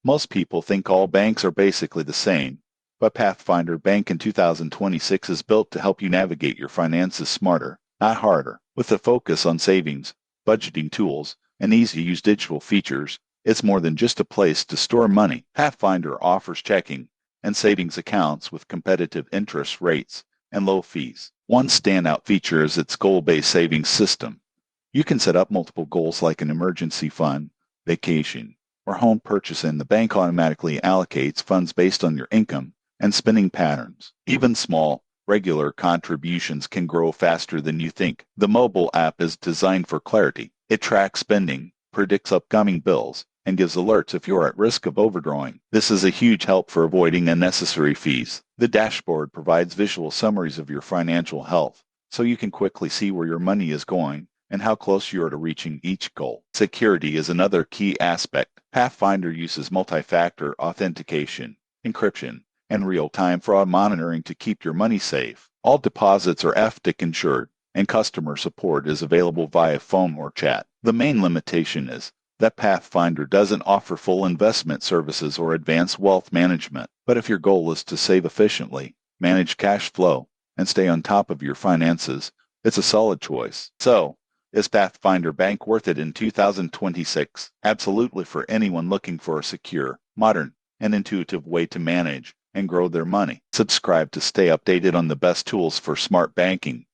Most people think all banks are basically the same, but Pathfinder Bank in 2026 is built to help you navigate your finances smarter, not harder. With a focus on savings, budgeting tools, and easy-to-use digital features, it's more than just a place to store money. Pathfinder offers checking and savings accounts with competitive interest rates and low fees. One standout feature is its goal-based savings system. You can set up multiple goals like an emergency fund, vacation, or home purchase, and the bank automatically allocates funds based on your income and spending patterns. Even small, regular contributions can grow faster than you think. The mobile app is designed for clarity. It tracks spending, predicts upcoming bills, and gives alerts if you're at risk of overdrawing. This is a huge help for avoiding unnecessary fees. The dashboard provides visual summaries of your financial health, so you can quickly see where your money is going and how close you are to reaching each goal. Security is another key aspect. Pathfinder uses multi-factor authentication, encryption, and real-time fraud monitoring to keep your money safe. All deposits are FDIC insured, and customer support is available via phone or chat. The main limitation is that Pathfinder doesn't offer full investment services or advanced wealth management. But if your goal is to save efficiently, manage cash flow, and stay on top of your finances, it's a solid choice. So, is Pathfinder Bank worth it in 2026? Absolutely, for anyone looking for a secure, modern, and intuitive way to manage and grow their money. Subscribe to stay updated on the best tools for smart banking.